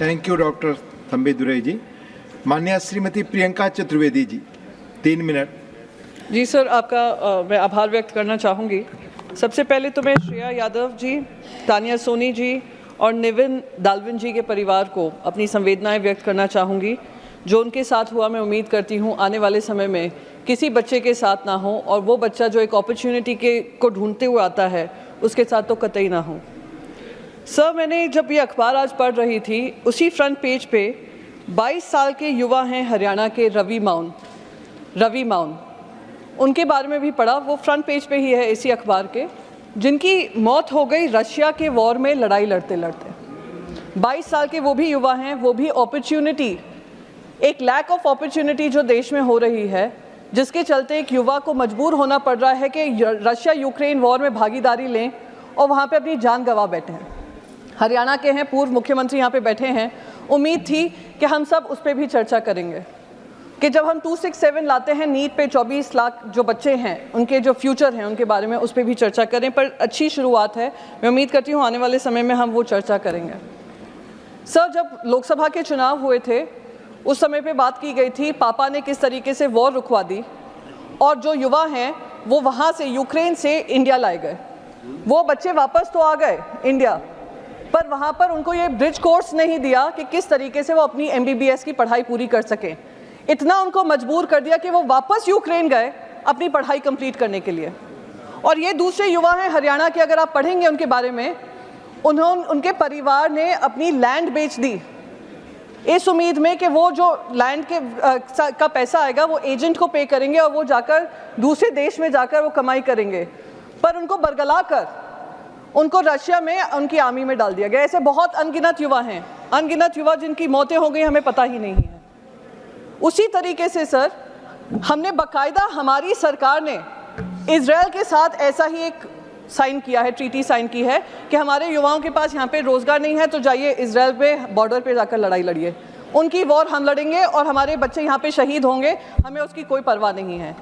Thank you doctor Thambidurai जी। माननीय Shrimati Priyanka Chaturvedi ji, 3 minute. जी sir, आपका मैं आभार व्यक्त करना चाहूँगी। सबसे पहले तो मैं श्रेया यादव जी, तानिया सोनी जी और निविन दालविन जी के परिवार को अपनी संवेदनाएं व्यक्त करना चाहूँगी। जो उनके साथ हुआ, मैं उम्मीद करती हूँ आने वाले समय में किसी बच्चे के साथ ना हो, और वो बच्चा जो एक अपॉर्चुनिटी को ढूंढते हुए आता है उसके साथ तो कतई ना हो। सर, मैंने जब ये अखबार आज पढ़ रही थी, उसी फ्रंट पेज पे 22 साल के युवा हैं हरियाणा के रवि माउन, उनके बारे में भी पढ़ा। वो फ्रंट पेज पे ही है इसी अखबार के, जिनकी मौत हो गई रशिया के वॉर में लड़ाई लड़ते लड़ते। 22 साल के वो भी युवा हैं, वो भी अपॉर्चुनिटी, एक लैक ऑफ अपॉर्चुनिटी जो देश में हो रही है, जिसके चलते एक युवा को मजबूर होना पड़ रहा है कि रशिया यूक्रेन वॉर में भागीदारी लें और वहाँ पे अपनी जान गंवा बैठे हैं। हरियाणा के हैं, पूर्व मुख्यमंत्री यहाँ पे बैठे हैं। उम्मीद थी कि हम सब उस पर भी चर्चा करेंगे कि जब हम 267 लाते हैं नीट पे, 24 लाख जो बच्चे हैं उनके जो फ्यूचर हैं उनके बारे में उस पर भी चर्चा करें। पर अच्छी शुरुआत है, मैं उम्मीद करती हूँ आने वाले समय में हम वो चर्चा करेंगे। सर, जब लोकसभा के चुनाव हुए थे उस समय पे बात की गई थी पापा ने किस तरीके से वॉर रुकवा दी, और जो युवा हैं वो वहाँ से यूक्रेन से इंडिया लाए गए। वो बच्चे वापस तो आ गए इंडिया, पर वहाँ पर उनको ये ब्रिज कोर्स नहीं दिया कि किस तरीके से वो अपनी MBBS की पढ़ाई पूरी कर सकें। इतना उनको मजबूर कर दिया कि वो वापस यूक्रेन गए अपनी पढ़ाई कंप्लीट करने के लिए। और ये दूसरे युवा हैं हरियाणा के, अगर आप पढ़ेंगे उनके बारे में, उनके परिवार ने अपनी लैंड बेच दी इस उम्मीद में कि वो जो लैंड का पैसा आएगा वो एजेंट को पे करेंगे और वो जाकर दूसरे देश में जाकर वो कमाई करेंगे। पर उनको बरगला कर उनको रशिया में उनकी आर्मी में डाल दिया गया। ऐसे बहुत अनगिनत युवा हैं, अनगिनत युवा जिनकी मौतें हो गई हमें पता ही नहीं है। उसी तरीके से सर, हमने बाकायदा, हमारी सरकार ने इजराइल के साथ ऐसा ही एक साइन किया है, ट्रीटी साइन की है कि हमारे युवाओं के पास यहाँ पे रोजगार नहीं है तो जाइए इजराइल पे बॉर्डर पे जाकर लड़ाई लड़िए, उनकी वॉर हम लड़ेंगे और हमारे बच्चे यहाँ पे शहीद होंगे, हमें उसकी कोई परवाह नहीं है।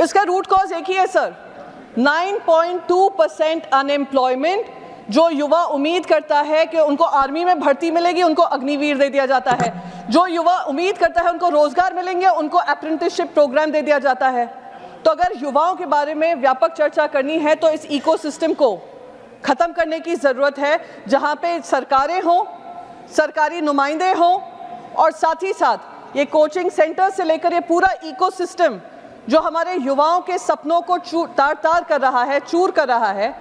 इसका रूट कॉज एक ही है सर, 9.2% अनएम्प्लॉयमेंट। जो युवा उम्मीद करता है कि उनको आर्मी में भर्ती मिलेगी, उनको अग्निवीर दे दिया जाता है। जो युवा उम्मीद करता है उनको रोजगार मिलेंगे, उनको अप्रेंटिसशिप प्रोग्राम दे दिया जाता है। तो अगर युवाओं के बारे में व्यापक चर्चा करनी है तो इस इकोसिस्टम को खत्म करने की ज़रूरत है, जहां पे सरकारें हों, सरकारी नुमाइंदे हों, और साथ ही साथ ये कोचिंग सेंटर से लेकर ये पूरा इकोसिस्टम जो हमारे युवाओं के सपनों को तार-तार कर रहा है, चूर कर रहा है,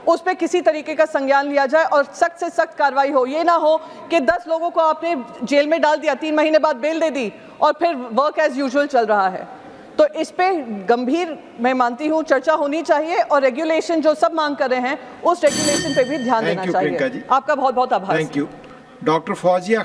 उस पर किसी तरीके का संज्ञान लिया जाए और सख्त से सख्त कार्रवाई हो। ये ना हो कि 10 लोगों को आपने जेल में डाल दिया, 3 महीने बाद बेल दे दी और फिर वर्क एज यूजुअल चल रहा है। तो इस पे गंभीर, मैं मानती हूँ, चर्चा होनी चाहिए और रेगुलेशन जो सब मांग कर रहे हैं उस रेगुलेशन पे भी ध्यान देना चाहिए। आपका बहुत बहुत आभार। Thank you. डॉक्टर फौजिया